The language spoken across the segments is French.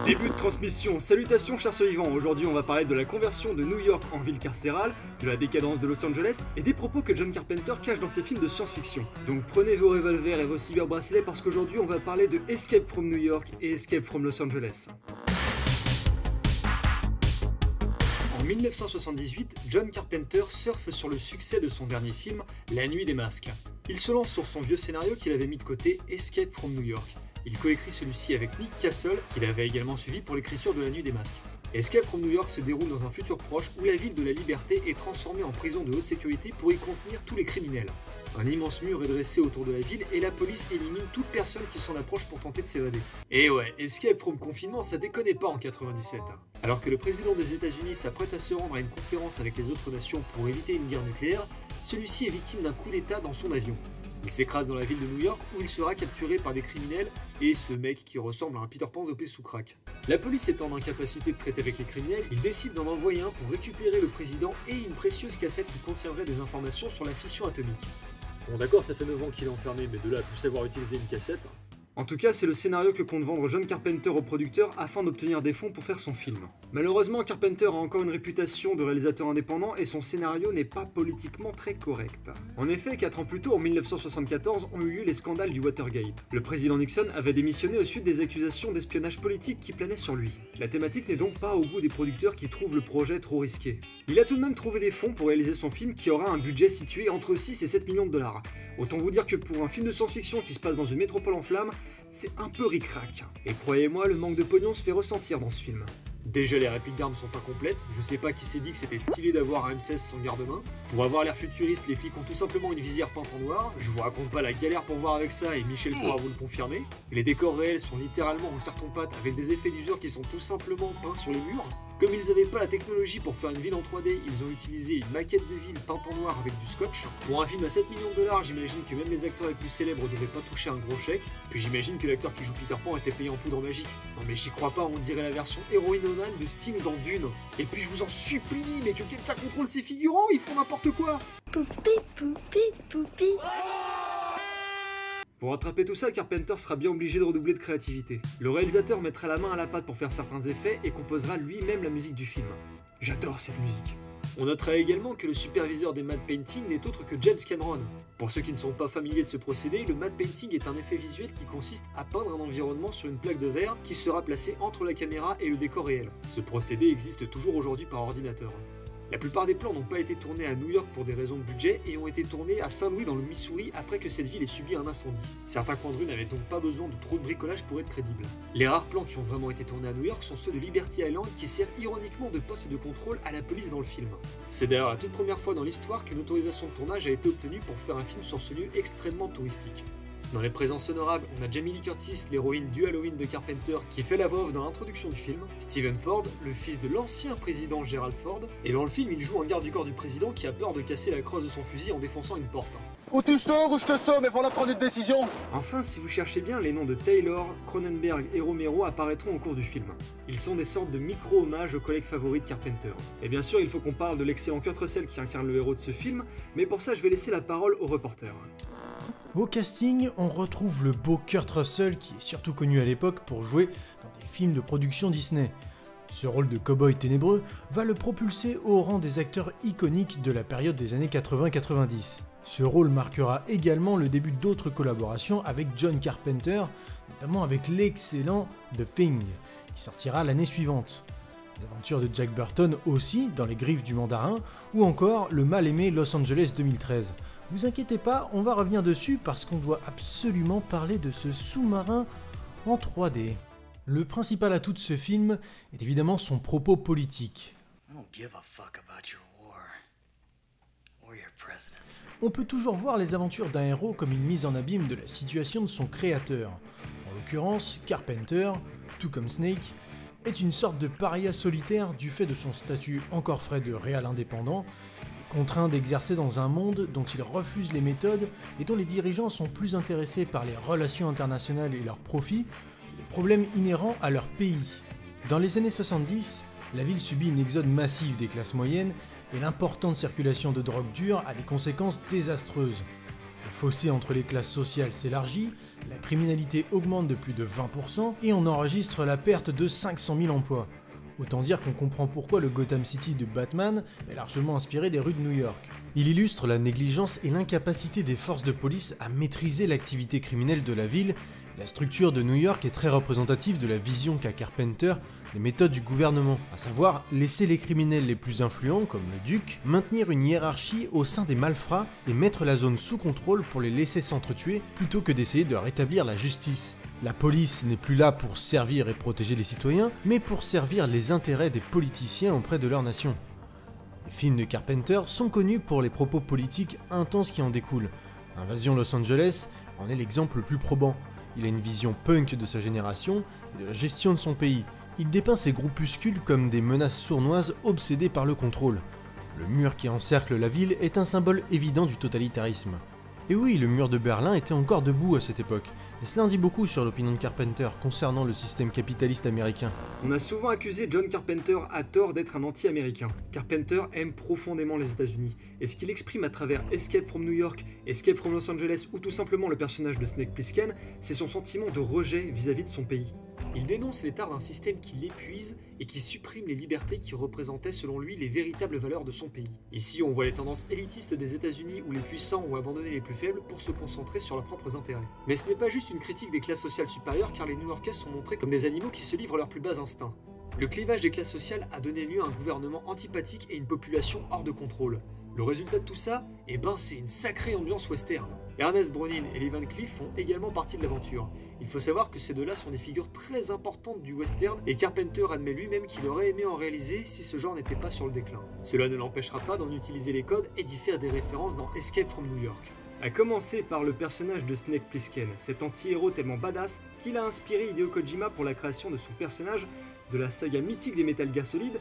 Début de transmission, salutations chers survivants, aujourd'hui on va parler de la conversion de New York en ville carcérale, de la décadence de Los Angeles et des propos que John Carpenter cache dans ses films de science-fiction. Donc prenez vos revolvers et vos cyber-bracelets parce qu'aujourd'hui on va parler de Escape from New York et Escape from Los Angeles. En 1978, John Carpenter surfe sur le succès de son dernier film, La Nuit des Masques. Il se lance sur son vieux scénario qu'il avait mis de côté, Escape from New York. Il coécrit celui-ci avec Nick Castle, qu'il avait également suivi pour l'écriture de La Nuit des Masques. Escape from New York se déroule dans un futur proche où la ville de la Liberté est transformée en prison de haute sécurité pour y contenir tous les criminels. Un immense mur est dressé autour de la ville et la police élimine toute personne qui s'en approche pour tenter de s'évader. Et ouais, Escape from Confinement, ça déconnait pas en 97. Alors que le président des États-Unis s'apprête à se rendre à une conférence avec les autres nations pour éviter une guerre nucléaire, celui-ci est victime d'un coup d'état dans son avion. Il s'écrase dans la ville de New York où il sera capturé par des criminels et ce mec qui ressemble à un Peter Pan dopé sous crack. La police étant en incapacité de traiter avec les criminels, il décide d'en envoyer un pour récupérer le président et une précieuse cassette qui contiendrait des informations sur la fission atomique. Bon d'accord, ça fait 9 ans qu'il est enfermé, mais de là à plus savoir utiliser une cassette... En tout cas, c'est le scénario que compte vendre John Carpenter au producteur afin d'obtenir des fonds pour faire son film. Malheureusement, Carpenter a encore une réputation de réalisateur indépendant et son scénario n'est pas politiquement très correct. En effet, 4 ans plus tôt, en 1974, ont eu lieu les scandales du Watergate. Le président Nixon avait démissionné au suite des accusations d'espionnage politique qui planaient sur lui. La thématique n'est donc pas au goût des producteurs qui trouvent le projet trop risqué. Il a tout de même trouvé des fonds pour réaliser son film qui aura un budget situé entre 6 et 7 millions de dollars. Autant vous dire que pour un film de science-fiction qui se passe dans une métropole en flammes, c'est un peu ric-rac. Et croyez-moi, le manque de pognon se fait ressentir dans ce film. Déjà les répliques d'armes sont pas complètes, je sais pas qui s'est dit que c'était stylé d'avoir un M16 sans garde-main. Pour avoir l'air futuriste, les flics ont tout simplement une visière peinte en noir, je vous raconte pas la galère pour voir avec ça et Michel pourra vous le confirmer. Les décors réels sont littéralement en carton-pâte avec des effets d'usure qui sont tout simplement peints sur les murs. Comme ils n'avaient pas la technologie pour faire une ville en 3D, ils ont utilisé une maquette de ville peinte en noir avec du scotch. Pour un film à 7 millions de dollars, j'imagine que même les acteurs les plus célèbres devaient pas toucher un gros chèque. Puis j'imagine que l'acteur qui joue Peter Pan était payé en poudre magique. Non mais j'y crois pas, on dirait la version héroïne man de Sting dans Dune. Et puis je vous en supplie, mais que quelqu'un contrôle ces figurants, ils font n'importe quoi. Poupi, poupi, poupi. Pour rattraper tout ça, Carpenter sera bien obligé de redoubler de créativité. Le réalisateur mettra la main à la pâte pour faire certains effets et composera lui-même la musique du film. J'adore cette musique. On notera également que le superviseur des matte painting n'est autre que James Cameron. Pour ceux qui ne sont pas familiers de ce procédé, le matte painting est un effet visuel qui consiste à peindre un environnement sur une plaque de verre qui sera placée entre la caméra et le décor réel. Ce procédé existe toujours aujourd'hui par ordinateur. La plupart des plans n'ont pas été tournés à New York pour des raisons de budget et ont été tournés à Saint-Louis dans le Missouri après que cette ville ait subi un incendie. Certains coins de rue n'avaient donc pas besoin de trop de bricolage pour être crédibles. Les rares plans qui ont vraiment été tournés à New York sont ceux de Liberty Island qui sert ironiquement de poste de contrôle à la police dans le film. C'est d'ailleurs la toute première fois dans l'histoire qu'une autorisation de tournage a été obtenue pour faire un film sur ce lieu extrêmement touristique. Dans les présences honorables, on a Jamie Lee Curtis, l'héroïne du Halloween de Carpenter, qui fait la voix off dans l'introduction du film, Stephen Ford, le fils de l'ancien président Gerald Ford, et dans le film il joue un garde du corps du président qui a peur de casser la crosse de son fusil en défonçant une porte. Ou tu sors ou je te somme et voilà prendre une décision. Enfin, si vous cherchez bien, les noms de Taylor, Cronenberg et Romero apparaîtront au cours du film. Ils sont des sortes de micro-hommages aux collègues favoris de Carpenter. Et bien sûr, il faut qu'on parle de l'excellent Kurt Russell qui incarne le héros de ce film, mais pour ça je vais laisser la parole au reporter. Au casting, on retrouve le beau Kurt Russell qui est surtout connu à l'époque pour jouer dans des films de production Disney. Ce rôle de cow-boy ténébreux va le propulser au rang des acteurs iconiques de la période des années 80-90. Ce rôle marquera également le début d'autres collaborations avec John Carpenter, notamment avec l'excellent The Thing, qui sortira l'année suivante. Les aventures de Jack Burton aussi, dans les griffes du mandarin, ou encore le mal-aimé Los Angeles 2013. Vous inquiétez pas, on va revenir dessus parce qu'on doit absolument parler de ce sous-marin en 3D. Le principal atout de ce film est évidemment son propos politique. On peut toujours voir les aventures d'un héros comme une mise en abîme de la situation de son créateur. En l'occurrence, Carpenter, tout comme Snake, est une sorte de paria solitaire du fait de son statut encore frais de réal indépendant, contraint d'exercer dans un monde dont il refuse les méthodes et dont les dirigeants sont plus intéressés par les relations internationales et leurs profits que les problèmes inhérents à leur pays. Dans les années 70, la ville subit une exode massive des classes moyennes et l'importante circulation de drogue dure a des conséquences désastreuses. Le fossé entre les classes sociales s'élargit, la criminalité augmente de plus de 20% et on enregistre la perte de 500 000 emplois. Autant dire qu'on comprend pourquoi le Gotham City de Batman est largement inspiré des rues de New York. Il illustre la négligence et l'incapacité des forces de police à maîtriser l'activité criminelle de la ville. La structure de New York est très représentative de la vision qu'a Carpenter des méthodes du gouvernement, à savoir laisser les criminels les plus influents, comme le duc, maintenir une hiérarchie au sein des malfrats et mettre la zone sous contrôle pour les laisser s'entretuer plutôt que d'essayer de rétablir la justice. La police n'est plus là pour servir et protéger les citoyens, mais pour servir les intérêts des politiciens auprès de leur nation. Les films de Carpenter sont connus pour les propos politiques intenses qui en découlent. Invasion Los Angeles en est l'exemple le plus probant. Il a une vision punk de sa génération et de la gestion de son pays. Il dépeint ces groupuscules comme des menaces sournoises obsédées par le contrôle. Le mur qui encercle la ville est un symbole évident du totalitarisme. Et oui, le mur de Berlin était encore debout à cette époque, et cela en dit beaucoup sur l'opinion de Carpenter concernant le système capitaliste américain. On a souvent accusé John Carpenter à tort d'être un anti-américain. Carpenter aime profondément les États-Unis, et ce qu'il exprime à travers Escape from New York, Escape from Los Angeles ou tout simplement le personnage de Snake Plissken, c'est son sentiment de rejet vis-à-vis de son pays. Il dénonce l'état d'un système qui l'épuise et qui supprime les libertés qui représentaient selon lui les véritables valeurs de son pays. Ici, on voit les tendances élitistes des États-Unis où les puissants ont abandonné les plus faibles pour se concentrer sur leurs propres intérêts. Mais ce n'est pas juste une critique des classes sociales supérieures car les New-Yorkais sont montrés comme des animaux qui se livrent leurs plus bas instincts. Le clivage des classes sociales a donné lieu à un gouvernement antipathique et une population hors de contrôle. Le résultat de tout ça, c'est une sacrée ambiance western. Ernest Broonin et Lee Van Cleef font également partie de l'aventure. Il faut savoir que ces deux-là sont des figures très importantes du western et Carpenter admet lui-même qu'il aurait aimé en réaliser si ce genre n'était pas sur le déclin. Cela ne l'empêchera pas d'en utiliser les codes et d'y faire des références dans Escape from New York. A commencer par le personnage de Snake Plissken, cet anti-héros tellement badass qu'il a inspiré Hideo Kojima pour la création de son personnage de la saga mythique des Metal Gear Solid,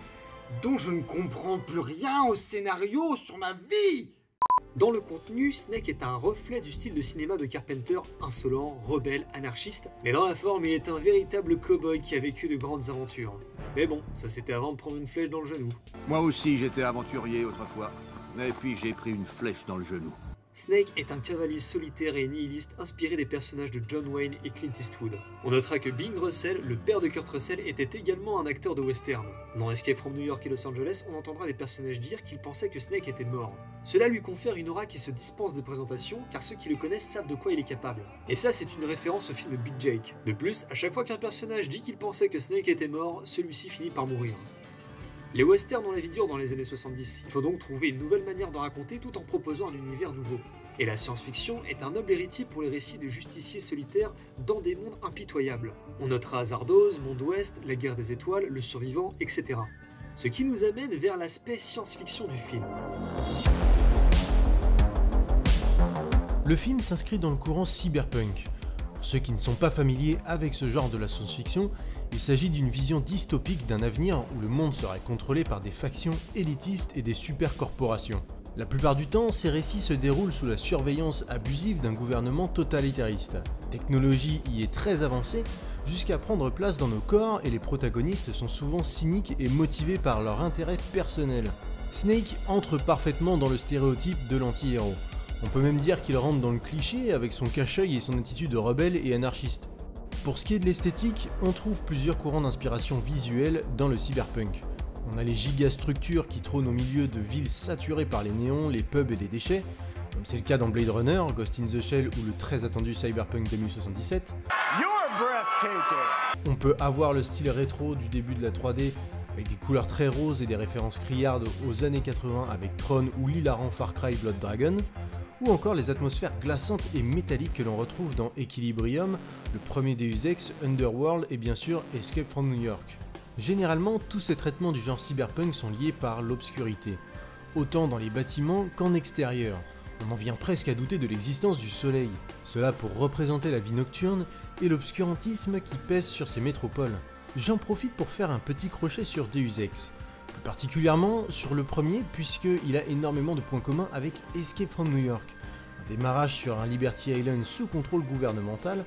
dont je ne comprends plus rien au scénario sur ma vie. Dans le contenu, Snake est un reflet du style de cinéma de Carpenter, insolent, rebelle, anarchiste, mais dans la forme, il est un véritable cow-boy qui a vécu de grandes aventures. Mais bon, ça c'était avant de prendre une flèche dans le genou. Moi aussi j'étais aventurier autrefois, et puis j'ai pris une flèche dans le genou. Snake est un cavalier solitaire et nihiliste inspiré des personnages de John Wayne et Clint Eastwood. On notera que Bing Russell, le père de Kurt Russell, était également un acteur de western. Dans Escape from New York et Los Angeles, on entendra des personnages dire qu'ils pensaient que Snake était mort. Cela lui confère une aura qui se dispense de présentation, car ceux qui le connaissent savent de quoi il est capable. Et ça, c'est une référence au film Big Jake. De plus, à chaque fois qu'un personnage dit qu'il pensait que Snake était mort, celui-ci finit par mourir. Les westerns ont la vie dure dans les années 70, il faut donc trouver une nouvelle manière de raconter tout en proposant un univers nouveau. Et la science-fiction est un noble héritier pour les récits de justiciers solitaires dans des mondes impitoyables. On notera Zardoz, Monde Ouest, La Guerre des Étoiles, Le Survivant, etc. Ce qui nous amène vers l'aspect science-fiction du film. Le film s'inscrit dans le courant cyberpunk. Pour ceux qui ne sont pas familiers avec ce genre de la science-fiction, il s'agit d'une vision dystopique d'un avenir où le monde serait contrôlé par des factions élitistes et des supercorporations. La plupart du temps, ces récits se déroulent sous la surveillance abusive d'un gouvernement totalitariste. La technologie y est très avancée, jusqu'à prendre place dans nos corps et les protagonistes sont souvent cyniques et motivés par leur intérêt personnel. Snake entre parfaitement dans le stéréotype de l'anti-héros. On peut même dire qu'il rentre dans le cliché avec son cache-œil et son attitude rebelle et anarchiste. Pour ce qui est de l'esthétique, on trouve plusieurs courants d'inspiration visuelle dans le cyberpunk. On a les gigastructures qui trônent au milieu de villes saturées par les néons, les pubs et les déchets, comme c'est le cas dans Blade Runner, Ghost in the Shell ou le très attendu Cyberpunk 2077. On peut avoir le style rétro du début de la 3D, avec des couleurs très roses et des références criardes aux années 80 avec Tron ou l'hilarant Far Cry Blood Dragon, ou encore les atmosphères glaçantes et métalliques que l'on retrouve dans Equilibrium, le premier Deus Ex, Underworld et bien sûr Escape from New York. Généralement, tous ces traitements du genre cyberpunk sont liés par l'obscurité, autant dans les bâtiments qu'en extérieur. On en vient presque à douter de l'existence du soleil, cela pour représenter la vie nocturne et l'obscurantisme qui pèse sur ces métropoles. J'en profite pour faire un petit crochet sur Deus Ex, plus particulièrement sur le premier puisqu'il a énormément de points communs avec Escape from New York. Un démarrage sur un Liberty Island sous contrôle gouvernemental,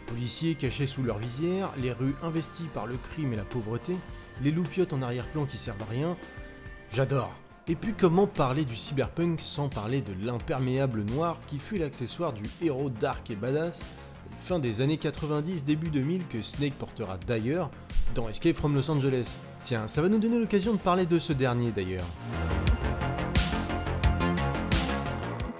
policiers cachés sous leur visière, les rues investies par le crime et la pauvreté, les loupiottes en arrière-plan qui servent à rien. J'adore. Et puis comment parler du cyberpunk sans parler de l'imperméable noir qui fut l'accessoire du héros dark et badass fin des années 90, début 2000 que Snake portera d'ailleurs dans Escape from Los Angeles. Tiens, ça va nous donner l'occasion de parler de ce dernier d'ailleurs.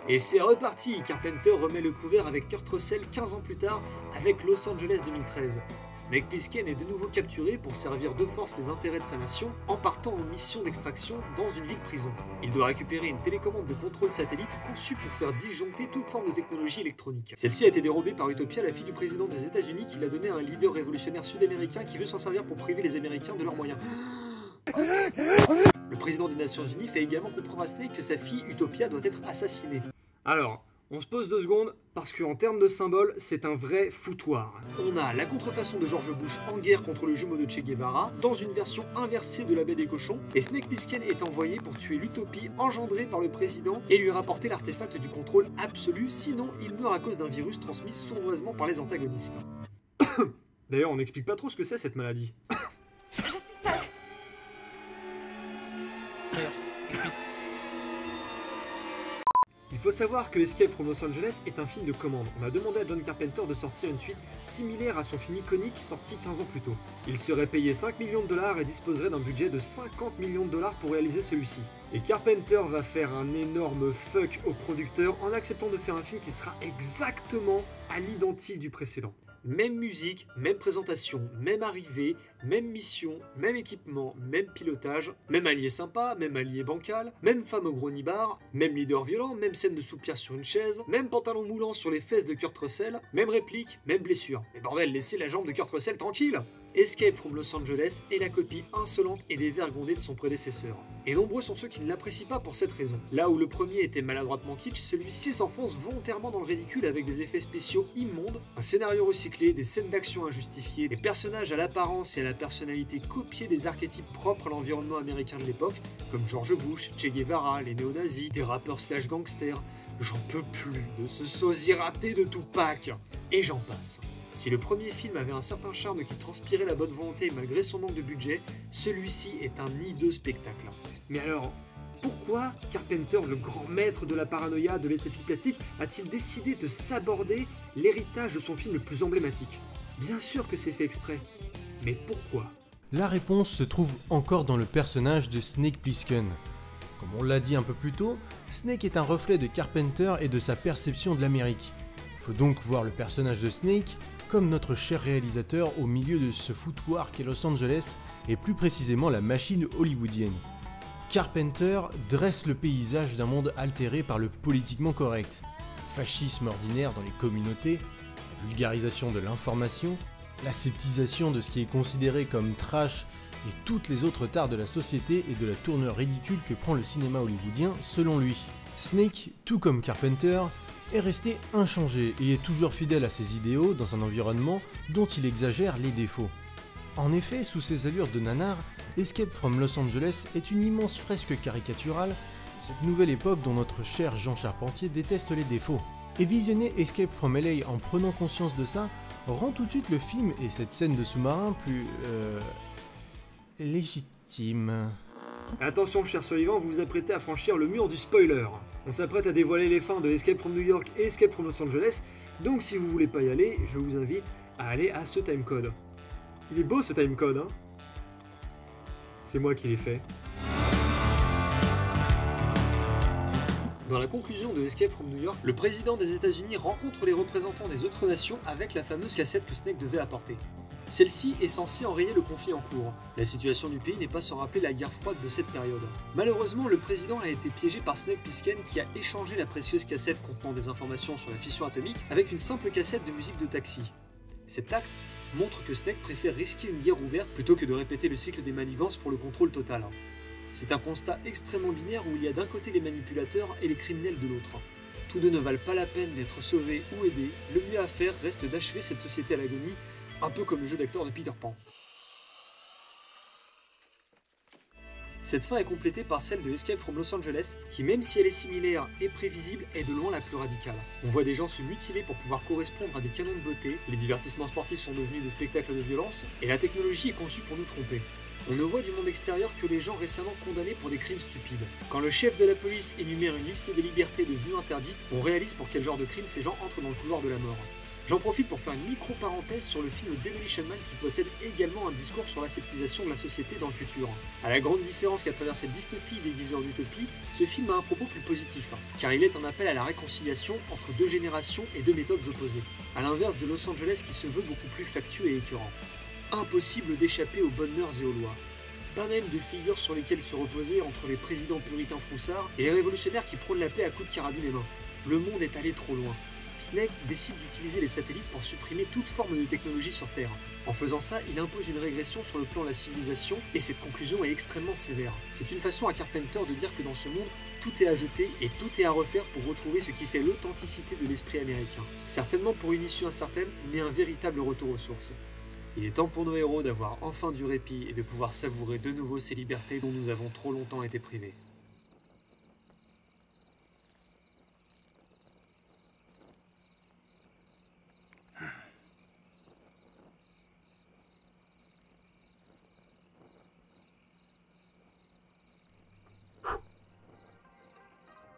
Et c'est reparti, Carpenter remet le couvert avec Kurt Russell 15 ans plus tard avec Los Angeles 2013. Snake Plissken est de nouveau capturé pour servir de force les intérêts de sa nation en partant en mission d'extraction dans une ville prison. Il doit récupérer une télécommande de contrôle satellite conçue pour faire disjoncter toute forme de technologie électronique. Celle-ci a été dérobée par Utopia, la fille du président des États-Unis, qui l'a donnée à un leader révolutionnaire sud-américain qui veut s'en servir pour priver les Américains de leurs moyens. Le président des Nations Unies fait également comprendre à Snake que sa fille Utopia doit être assassinée. Alors, on se pose 2 secondes, parce qu'en termes de symbole, c'est un vrai foutoir. On a la contrefaçon de George Bush en guerre contre le jumeau de Che Guevara, dans une version inversée de la baie des cochons, et Snake Plissken est envoyé pour tuer l'utopie engendrée par le président et lui rapporter l'artefact du contrôle absolu, sinon il meurt à cause d'un virus transmis sournoisement par les antagonistes. D'ailleurs, on n'explique pas trop ce que c'est cette maladie. Je suis seule. Il faut savoir que Escape from Los Angeles est un film de commande. On a demandé à John Carpenter de sortir une suite similaire à son film iconique sorti 15 ans plus tôt. Il serait payé 5 millions de dollars et disposerait d'un budget de 50 millions de dollars pour réaliser celui-ci. Et Carpenter va faire un énorme fuck au producteur en acceptant de faire un film qui sera exactement à l'identique du précédent. Même musique, même présentation, même arrivée, même mission, même équipement, même pilotage, même allié sympa, même allié bancal, même femme au gros nibar, même leader violent, même scène de soupir sur une chaise, même pantalon moulant sur les fesses de Kurt Russell, même réplique, même blessure. Mais bordel, laissez la jambe de Kurt Russell tranquille! Escape from Los Angeles est la copie insolente et dévergondée de son prédécesseur. Et nombreux sont ceux qui ne l'apprécient pas pour cette raison. Là où le premier était maladroitement kitsch, celui-ci s'enfonce volontairement dans le ridicule avec des effets spéciaux immondes, un scénario recyclé, des scènes d'action injustifiées, des personnages à l'apparence et à la personnalité copiés des archétypes propres à l'environnement américain de l'époque, comme George Bush, Che Guevara, les néo-nazis, des rappeurs / gangsters. J'en peux plus de ce sosie raté de Tupac. Et j'en passe. Si le premier film avait un certain charme qui transpirait la bonne volonté malgré son manque de budget, celui-ci est un hideux spectacle. Mais alors, pourquoi Carpenter, le grand maître de la paranoïa, de l'esthétique plastique, a-t-il décidé de s'aborder l'héritage de son film le plus emblématique? Bien sûr que c'est fait exprès. Mais pourquoi? La réponse se trouve encore dans le personnage de Snake Plissken. Comme on l'a dit un peu plus tôt, Snake est un reflet de Carpenter et de sa perception de l'Amérique. Il faut donc voir le personnage de Snake comme notre cher réalisateur au milieu de ce foutoir qu'est Los Angeles et plus précisément la machine hollywoodienne. Carpenter dresse le paysage d'un monde altéré par le politiquement correct, le fascisme ordinaire dans les communautés, la vulgarisation de l'information, l'aseptisation de ce qui est considéré comme trash et toutes les autres tares de la société et de la tournure ridicule que prend le cinéma hollywoodien selon lui. Snake, tout comme Carpenter, est resté inchangé et est toujours fidèle à ses idéaux dans un environnement dont il exagère les défauts. En effet, sous ses allures de nanar, Escape from Los Angeles est une immense fresque caricaturale, cette nouvelle époque dont notre cher Jean Charpentier déteste les défauts. Et visionner Escape from LA en prenant conscience de ça rend tout de suite le film et cette scène de sous-marin plus... légitime. Attention, chers survivants, vous vous apprêtez à franchir le mur du spoiler. On s'apprête à dévoiler les fins de Escape from New York et Escape from Los Angeles, donc si vous voulez pas y aller, je vous invite à aller à ce timecode. Il est beau ce timecode, hein? C'est moi qui l'ai fait. Dans la conclusion de Escape from New York, le président des États-Unis rencontre les représentants des autres nations avec la fameuse cassette que Snake devait apporter. Celle-ci est censée enrayer le conflit en cours. La situation du pays n'est pas sans rappeler la guerre froide de cette période. Malheureusement, le président a été piégé par Snake Plissken qui a échangé la précieuse cassette contenant des informations sur la fission atomique avec une simple cassette de musique de taxi. Cet acte montre que Snake préfère risquer une guerre ouverte plutôt que de répéter le cycle des manigances pour le contrôle total. C'est un constat extrêmement binaire où il y a d'un côté les manipulateurs et les criminels de l'autre. Tous deux ne valent pas la peine d'être sauvés ou aidés, le mieux à faire reste d'achever cette société à l'agonie, un peu comme le jeu d'acteur de Peter Pan. Cette fin est complétée par celle de Escape from Los Angeles, qui même si elle est similaire et prévisible, est de loin la plus radicale. On voit des gens se mutiler pour pouvoir correspondre à des canons de beauté, les divertissements sportifs sont devenus des spectacles de violence, et la technologie est conçue pour nous tromper. On ne voit du monde extérieur que les gens récemment condamnés pour des crimes stupides. Quand le chef de la police énumère une liste des libertés devenues interdites, on réalise pour quel genre de crime ces gens entrent dans le couloir de la mort. J'en profite pour faire une micro-parenthèse sur le film Demolition Man qui possède également un discours sur l'aseptisation de la société dans le futur. À la grande différence qu'à travers cette dystopie déguisée en utopie, ce film a un propos plus positif, car il est un appel à la réconciliation entre deux générations et deux méthodes opposées, à l'inverse de Los Angeles qui se veut beaucoup plus factueux et écœurant. Impossible d'échapper aux bonnes mœurs et aux lois. Pas même de figures sur lesquelles se reposer entre les présidents puritains froussards et les révolutionnaires qui prônent la paix à coups de carabine et main. Le monde est allé trop loin. Snake décide d'utiliser les satellites pour supprimer toute forme de technologie sur Terre. En faisant ça, il impose une régression sur le plan de la civilisation, et cette conclusion est extrêmement sévère. C'est une façon à Carpenter de dire que dans ce monde, tout est à jeter et tout est à refaire pour retrouver ce qui fait l'authenticité de l'esprit américain. Certainement pour une issue incertaine, mais un véritable retour aux sources. Il est temps pour nos héros d'avoir enfin du répit et de pouvoir savourer de nouveau ces libertés dont nous avons trop longtemps été privés.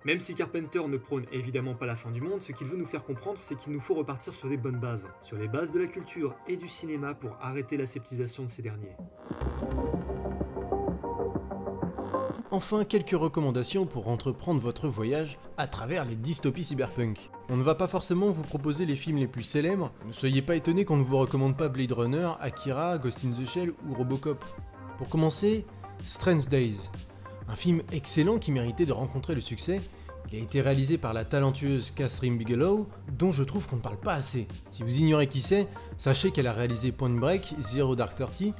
Même si Carpenter ne prône évidemment pas la fin du monde, ce qu'il veut nous faire comprendre, c'est qu'il nous faut repartir sur des bonnes bases, sur les bases de la culture et du cinéma pour arrêter l'aseptisation de ces derniers. Enfin, quelques recommandations pour entreprendre votre voyage à travers les dystopies cyberpunk. On ne va pas forcément vous proposer les films les plus célèbres, ne soyez pas étonnés qu'on ne vous recommande pas Blade Runner, Akira, Ghost in the Shell ou Robocop. Pour commencer, Strange Days. Un film excellent qui méritait de rencontrer le succès. Il a été réalisé par la talentueuse Catherine Bigelow, dont je trouve qu'on ne parle pas assez. Si vous ignorez qui c'est, sachez qu'elle a réalisé Point Break, Zero Dark Thirty,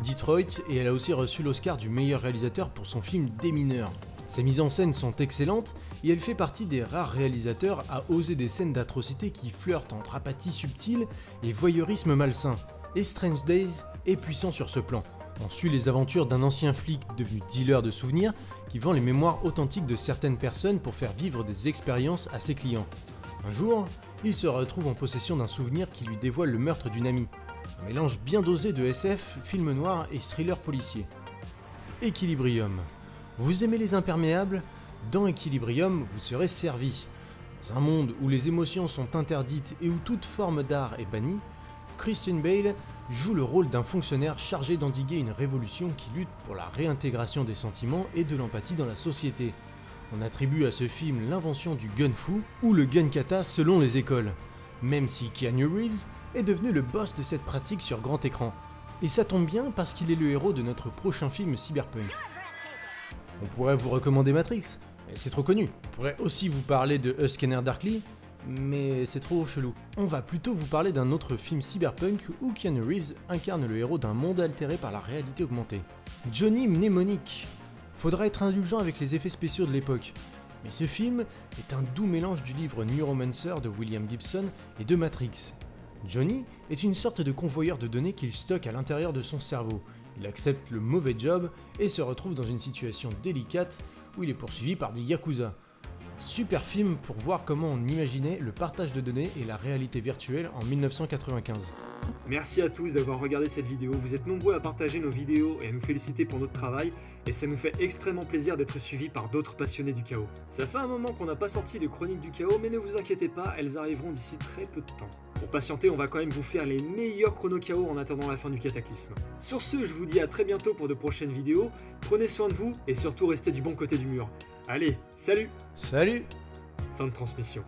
Detroit, et elle a aussi reçu l'Oscar du meilleur réalisateur pour son film Des mineurs. Ses mises en scène sont excellentes, et elle fait partie des rares réalisateurs à oser des scènes d'atrocité qui flirtent entre apathie subtile et voyeurisme malsain. Et Strange Days est puissant sur ce plan. On suit les aventures d'un ancien flic devenu dealer de souvenirs qui vend les mémoires authentiques de certaines personnes pour faire vivre des expériences à ses clients. Un jour, il se retrouve en possession d'un souvenir qui lui dévoile le meurtre d'une amie. Un mélange bien dosé de SF, film noir et thriller policier. Equilibrium. Vous aimez les imperméables ? Dans Equilibrium, vous serez servi. Dans un monde où les émotions sont interdites et où toute forme d'art est bannie, Christian Bale joue le rôle d'un fonctionnaire chargé d'endiguer une révolution qui lutte pour la réintégration des sentiments et de l'empathie dans la société. On attribue à ce film l'invention du gun fu ou le gun kata selon les écoles, même si Keanu Reeves est devenu le boss de cette pratique sur grand écran. Et ça tombe bien parce qu'il est le héros de notre prochain film cyberpunk. On pourrait vous recommander Matrix, mais c'est trop connu. On pourrait aussi vous parler de A Scanner Darkly, mais c'est trop chelou. On va plutôt vous parler d'un autre film cyberpunk où Keanu Reeves incarne le héros d'un monde altéré par la réalité augmentée. Johnny Mnemonic. Faudra être indulgent avec les effets spéciaux de l'époque, mais ce film est un doux mélange du livre Neuromancer de William Gibson et de Matrix. Johnny est une sorte de convoyeur de données qu'il stocke à l'intérieur de son cerveau. Il accepte le mauvais job et se retrouve dans une situation délicate où il est poursuivi par des yakuza. Super film pour voir comment on imaginait le partage de données et la réalité virtuelle en 1995. Merci à tous d'avoir regardé cette vidéo, vous êtes nombreux à partager nos vidéos et à nous féliciter pour notre travail, et ça nous fait extrêmement plaisir d'être suivis par d'autres passionnés du chaos. Ça fait un moment qu'on n'a pas sorti de chroniques du chaos, mais ne vous inquiétez pas, elles arriveront d'ici très peu de temps. Pour patienter, on va quand même vous faire les meilleurs chrono chaos en attendant la fin du cataclysme. Sur ce, je vous dis à très bientôt pour de prochaines vidéos, prenez soin de vous et surtout restez du bon côté du mur. Allez, salut! Salut! Fin de transmission.